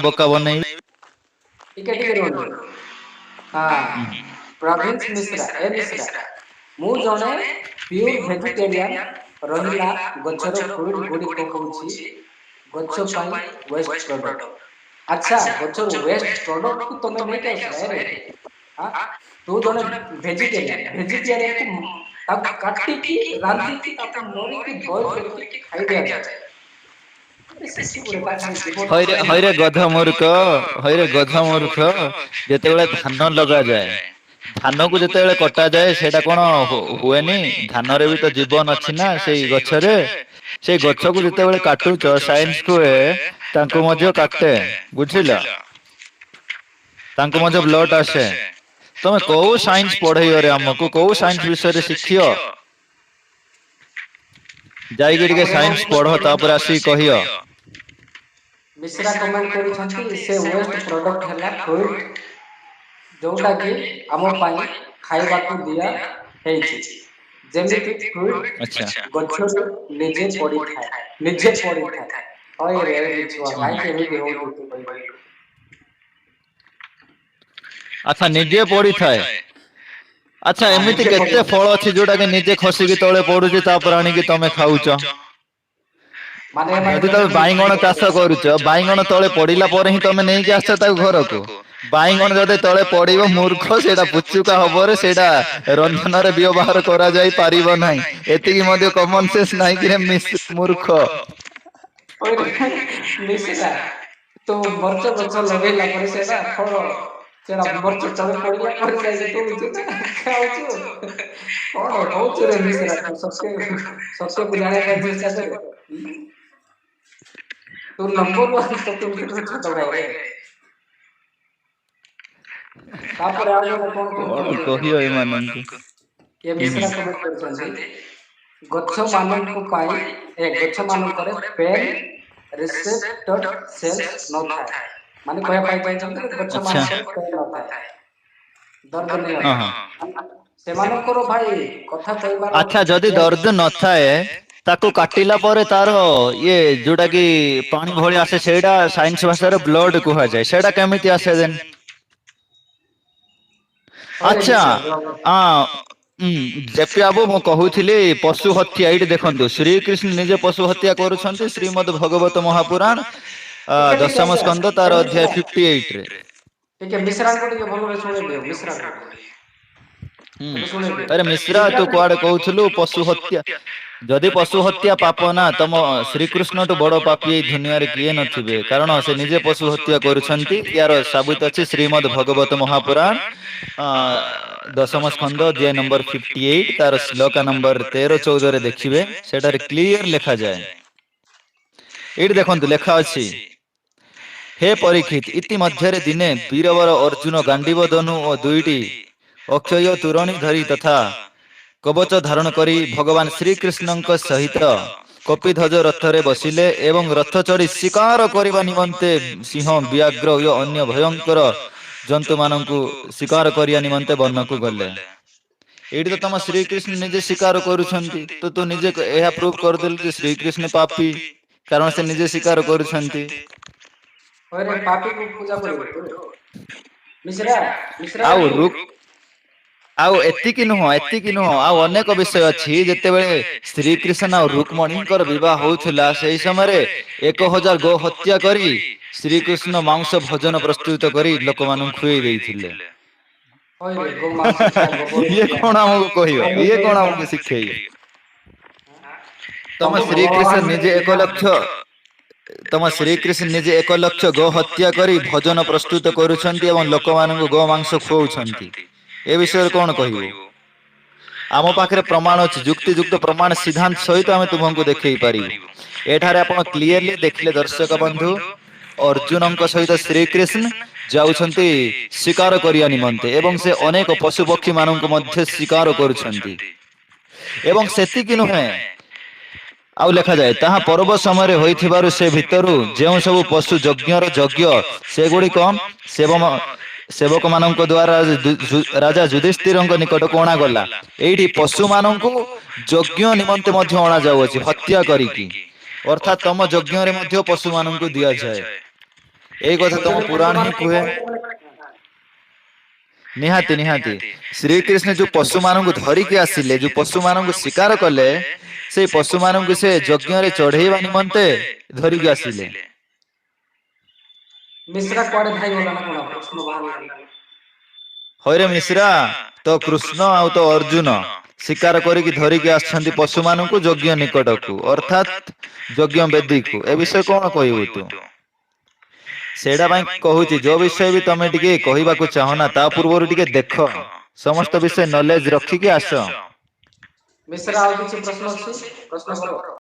ବୋକା ବନେଇ ଟିକେ ଟିକେ ରୁହନ୍ତୁ। ହଁ, ପ୍ରଭିନ୍ସ ମିଶ୍ରା ଏ ମିଶ୍ରା ମୁଁ ଜଣେ ପିଓର ଭେଜିଟେରିଆନ। ରହିଲା ଗଛର ଫ୍ରୁଟ ଗୁଡ଼ିକ ହଉଛି ଗଛ ପାଇଁ ୱେଷ୍ଟ ପ୍ରଡକ୍ଟ। ଆଚ୍ଛା, ଗଛର ୱେଷ୍ଟ ପ୍ରଡକ୍ଟକୁ ତମେ ନେଇକି ଆସିଲା ଏରେ। ଆ ତୁ ଜଣେ ଭେଜିଟେରିଆନ, ଭେଜିଟେରିଆନକୁ ତାକୁ କାଟିକି ରାନ୍ଧିକି ତାକୁ ମରିକି ବଏଲ କରିକି ଖାଇ ଦିଆଯାଏ। ଆରେ ଶିଶୁ ଗୋଟେ ତା ଖାଲି ଜୀବନ ହଇରେ ହଇରେ ଗଧ ମୂର୍ଖ, ହଇରେ ଗଧ ମୂର୍ଖ। ଯେତେବେଳେ ଧାନ ଲଗାଯାଏ, ଧାନକୁ ଯେତେବେଳେ କଟାଯାଏ ସେଇଟା କଣ ହୁଏନି? ଧାନରେ ବି ତ ଜୀବନ ଅଛି ନା ସେଇ ଗଛରେ। ସେଇ ଗଛକୁ ଯେତେବେଳେ କାଟୁଛ, ସାଇନ୍ସ କୁହେ ତାଙ୍କୁ ମଧ୍ୟ କାଟେ, ବୁଝିଲ? ତାଙ୍କୁ ମଧ୍ୟ ବ୍ଲଡ ଆସେ। ତମେ କୋଉ ସାଇନ୍ସ ପଢେଇବରେ ଆମକୁ? କୋଉ ସାଇନ୍ସ ବିଷୟରେ ଶିଖିବ? ଯାଇକି ଟିକେ ସାଇନ୍ସ ପଢ, ତାପରେ ଆସିକି କହିବ। ମିଶ୍ରା କମେଣ୍ଟ କରୁଛନ୍ତି ସେ ୱେଷ୍ଟ ପ୍ରଡକ୍ଟ ହେଲା ଫ୍ରୁଇଟ, ଯୋଉଟା କି ଆମ ପାଇଁ ଖାଇବାକୁ ଦିଆ ହେଇଛି। ଯେମିତି ଫ୍ରୁଇଟ ଆଚ୍ଛା। ଗଛରୁ ନିଜେ ପଡିଥାଏ, ନିଜେ ପଡିଥାଏ। ହଇରେ ମିଛୁଆ, କାହିଁକି ଏମିତି ହଉଛୁ ତୁ କହିଲୁ? ଆଚ୍ଛା, ନିଜେ ପଡିଥାଏ। ଆଚ୍ଛା, ହଁ ଏମିତି ନିଜେ କେତେ ପଡିଥାଏ। ଫଳ ଅଛି ଯୋଉଟା କି ନିଜେ ଖସିକି ତଳେ ପଡୁଛି ତାପରେ ଆଣିକି ତମେ ଖାଉଛ? ଏମାନେ ଯଦି ତମେ କେମିତି ବାଇଗଣ ଚାଷ କରୁଛ, ବାଇଗଣ ତଳେ ପଡିଲା ପରେ ହିଁ ତମେ ନେଇକି ଆସିଛ ତାକୁ ଘରକୁ। ବାଇଗଣ ଯଦି ତଳେ ପଡିବ ମୂର୍ଖ, ସେଇଟା ପୁଚୁକା ହବରେ ସେଇଟା ରନ୍ଧନରେ ବ୍ୟବହାର କରାଯାଇ ପାରିବ ନାହିଁ। ଏତିକି ମଧ୍ୟ କମନ ସେନ୍ସ ନାହିଁ କିରେ ମୂର୍ଖ। ମିଶ୍ରା, ତୁ ମର୍ଚ ଗଛ ଲଗେଇଲା ପରେ ସେଇଟା ଫଳ, ସେଟା ମର୍ଚ ତଳେ ପଡିଲା ପରେ ଯାଇକି ତୋଳୁଛୁ ନା ଖାଉଛୁ? କଣ ହଉଛୁ ରେ ମିଶ୍ରା ତୁ? ସତ୍ୟକୁ ଜାଣିବା ପାଇଁ ଚେଷ୍ଟା କରେ। ତୁ ନମ୍ବର ୱାନ ପପୁଲର ଛୋଟ ଭାଇରେ। ତାପରେ ଆଉ ଜଣେ କଣ କହୁଛନ୍ତି କହିବ ଦେଖ। ଏମାନଙ୍କୁ? କିଏ ମିଶ୍ରା କମେଣ୍ଟ କରିଛନ୍ତି, ଗଛ ମାନଙ୍କ ପାଇଁ ଗଛ ମାନଙ୍କରେ ପେନ୍ ରିସେପ୍ଟର ସେଲ୍ସ ନଥାଏ। ମାନେ କହିବା ପାଇଁ ଚାହୁଁଛନ୍ତି ଗଛ ଆଚ୍ଛା। ମାନଙ୍କରେ ପେନ୍ ନଥାଏ, ଦର୍ଦ ନାହିଁ ହଁ ନଥାଏ। ହଁ। ସେମାନଙ୍କର ଭାଇ କଥା କହିବାର ଆଚ୍ଛା, ଯଦି ଦର୍ଦ ନଥାଏ ତାକୁ କାଟିଲା ପରେ ତାର ଇଏ ଯୋଉଟା କି ପାଣି ଭଳି ଆସେ, ସେଇଟା ସାଇନ୍ସ ଭାଷାରେ ବ୍ଲଡ କୁହାଯାଏ। ସେଇଟା କେମିତି ଆସେ ଦେନ୍? ହଇରେ ଆଚ୍ଛା, ମିଶ୍ରା ଜେପି ବାବୁ, ମୁଁ କହୁଥିଲି ପଶୁ ହତ୍ୟା। ଏଇଠି ଦେଖନ୍ତୁ, ଶ୍ରୀକୃଷ୍ଣ ନିଜେ ପଶୁ ହତ୍ୟା କରୁଛନ୍ତି। ଶ୍ରୀମଦ୍ ଭଗବତ ମହାପୁରାଣ ଟିକେ ଦଶମ ଆଜ୍ଞା ସ୍କନ୍ଦ ତାର ଅଧ୍ୟାୟ 58 ରେ। ଟିକେ ମିଶ୍ରାଙ୍କୁ ଟିକେ ଭଲରେ ଶୁଣେଇ ଦିଅ ମିଶ୍ରାଙ୍କୁ। ଟିକେ ଶୁଣେଇ ଦିଅ। ଆରେ ମିଶ୍ରା, ତୁ କୁଆଡେ କହୁଥିଲୁ ପଶୁ ହତ୍ୟା? ଯଦି ପଶୁ ହତ୍ୟା ପାପ ନା, ତମ ଶ୍ରୀକୃଷ୍ଣଠୁ ବଡ ପାପି ଏଇ ଦୁନିଆରେ କିଏ ନଥିବେ। କାରଣ ସେ ନିଜେ ପଶୁ ହତ୍ୟା କରୁଛନ୍ତି। ୟାର ସାବୁତ ଅଛି ଶ୍ରୀମଦ୍ ଭଗବତ ମହାପୁରାଣ ଦଶମ ସ୍କନ୍ଦ ଅଧ୍ୟାୟ ନମ୍ବର 58, ତାର ଶ୍ଲୋକା ନମ୍ବର 13-14 ଦେଖିବେ। ସେଠାରେ କ୍ଲିୟର ଲେଖାଯାଏ। ଏଇଠି ଦେଖନ୍ତୁ, ଲେଖା ଅଛି, ହେ ପରୀକ୍ଷିତ, ଇତି ମଧ୍ୟରେ ଦିନେ ବୀରବର ଅର୍ଜୁନ ଗାଣ୍ଡିବ ଧନୁ ଓ ଦୁଇଟି ଅକ୍ଷୟ ତୋରଣୀ ଧରି ତଥା କବଚ ଧାରଣ କରି ଭଗବାନ ଶ୍ରୀକୃଷ୍ଣଙ୍କ ସହିତ କପିଧ୍ୱଜ ରଥରେ ବସିଲେ ଏବଂ ରଥ ଚଢି ଶିକାର କରିବା ନିମନ୍ତେ ସିଂହ, ବ୍ୟାଘ୍ର ଓ ଅନ୍ୟ ଭୟଙ୍କର ଜନ୍ତୁ ମାନଙ୍କୁ ଶିକାର କରିବା ନିମନ୍ତେ ବନକୁ ଗଲେ। ଏଇଠି ତ ତମ ଶ୍ରୀକୃଷ୍ଣ ନିଜେ ସ୍ୱୀକାର କରୁଛନ୍ତି। ତୁ ନିଜେ ଏହା ପ୍ରୁଭ କରିଦେଲୁ ଯେ ଶ୍ରୀକୃଷ୍ଣ ପାପୀ, କାରଣ ସେ ନିଜେ ସ୍ୱୀକାର କରୁଛନ୍ତି। ହଇରେ ପାପିକୁ ପୂଜା କରିବୁ ତୁ? ମିଶ୍ରା, ମିଶ୍ରା ଆଉ ବାବୁ। ଆଉ ଏତିକି ନୁହଁ, ଏତିକି ନୁହଁ, ଆଉ ଅନେକ ବିଷୟ ଅଛି। ଯେତେବେଳେ ଶ୍ରୀକୃଷ୍ଣ ଆଉ ରୁକ୍ମଣୀଙ୍କର ବିବାହ ହଉଥିଲା, ସେହି ସମୟରେ 1000 ଗୋ ହତ୍ୟା କରି ଶ୍ରୀକୃଷ୍ଣ ମାଂସ ଭୋଜନ ପ୍ରସ୍ତୁତ କରି ଲୋକମାନଙ୍କୁ ଖୁଆଇ ଦେଇଥିଲେ। ହଇରେ ଗୋମାଂସ ଖିଆ ଗୋବର ଇଏ ଖିଆ କଣ ଆମକୁ କହିବ? ଇଏ କଣ ଆମକୁ ଶିଖେଇବ? ତମ ତମକୁ ଶ୍ରୀକୃଷ୍ଣ ଭଗବାନ ନିଜେ 1 ଲକ୍ଷ ତମ ଶ୍ରୀକୃଷ୍ଣ ନିଜେ 1 ଲକ୍ଷ ଗୋ ହତ୍ୟା କରି ଭୋଜନ ପ୍ରସ୍ତୁତ କରୁଛନ୍ତି ଏବଂ ଲୋକମାନଙ୍କୁ ଗୋ ମାଂସ ଖୁଆଉଛନ୍ତି। ଏ ବିଷୟରେ କଣ କହିବୁ? ଆମ ପାଖରେ ପ୍ରମାଣ ଅଛି, ଯୁକ୍ତିଯୁକ୍ତ ପ୍ରମାଣ ସିଦ୍ଧାନ୍ତ ସହିତ ଆମେ ତୁମକୁ ଦେଖେଇ ପାରିବୁ। ଏଠାରେ ଆପଣ କ୍ଲିୟରଲି ଦେଖିଲେ ଦର୍ଶକ ବନ୍ଧୁ, ଅର୍ଜୁନଙ୍କ ସହିତ ଶ୍ରୀକୃଷ୍ଣ ଯାଉଛନ୍ତି ଶିକାର କରିବା ନିମନ୍ତେ ଏବଂ ସେ ଅନେକ ପଶୁ ପକ୍ଷୀ ମାନଙ୍କୁ ମଧ୍ୟ ଶିକାର କରୁଛନ୍ତି। ଏବଂ ସେତିକି ନୁହେଁ, ଆଉ ଲେଖାଯାଏ, ତାହା ପର୍ବ ସମୟରେ ହୋଇଥିବାରୁ ସେ ଭିତରୁ ଯେଉଁ ସବୁ ପଶୁ ଯଜ୍ଞର ଯଜ୍ଞ ସେଗୁଡିକ ସେବକ ମାନଙ୍କ ଦ୍ଵାରା ରାଜା ଯୁଧିଷ୍ଠିରଙ୍କ ନିକଟକୁ ଅଣାଗଲା। ଏଇଠି ପଶୁ ମାନଙ୍କୁ ଯଜ୍ଞ ନିମନ୍ତେ ମଧ୍ୟ ଅଣା ଯାଉଅଛି, ହତ୍ୟା କରିକି। ଅର୍ଥାତ୍ ତମ ଯଜ୍ଞରେ ମଧ୍ୟ ପଶୁ ମାନଙ୍କୁ ଦିଆଯାଏ। ଏଇ କଥା ତମ ଯଦି ପୁରାଣ ହିଁ କୁହେ। ନିହାତି ନିହାତି ଶ୍ରୀକୃଷ୍ଣ ଯୋଉ ପଶୁ ମାନଙ୍କୁ ଧରିକି ଆସିଲେ, ଯୋଉ ପଶୁ ମାନଙ୍କୁ ଶିକାର କଲେ, ସେଇ ପଶୁ ମାନଙ୍କୁ ସେ ଯଜ୍ଞରେ ଚଢେଇବା ନିମନ୍ତେ ଧରିକି ଆସିଲେ। ମିଶ୍ରା କୁଆଡେ ଧାଇ ଗଲା ନା କଣ? ପ୍ରଶ୍ନ ବାହାରିଲାନି। ହଇରେ ମିଶ୍ରା, ତ କୃଷ୍ଣ ଆଉ ତ ଅର୍ଜୁନ ଶିକାର କରିକି ଧରିକି ଆସିଛନ୍ତି ପଶୁମାନଙ୍କୁ ଯଜ୍ଞ ନିକଟକୁ, ଅର୍ଥାତ୍ ଯଜ୍ଞ ବେଦୀକୁ। ଏ ବିଷୟ କଣ କହିବୁ ତୁ? ସେଇଟା ପାଇଁ କହୁଛି, ଯୋଉ ବିଷୟ ବି ତମେ ଟିକେ କହିବାକୁ ଚାହଁନା ତା ପୂର୍ବରୁ ଟିକେ ଦେଖ, ସମସ୍ତ ବିଷୟ ନଲେଜ ରଖିକି ଆସ। ମିଶ୍ରା ଆଉ କିଛି ପ୍ରଶ୍ନ ଅଛି? ପ୍ରଶ୍ନ କର।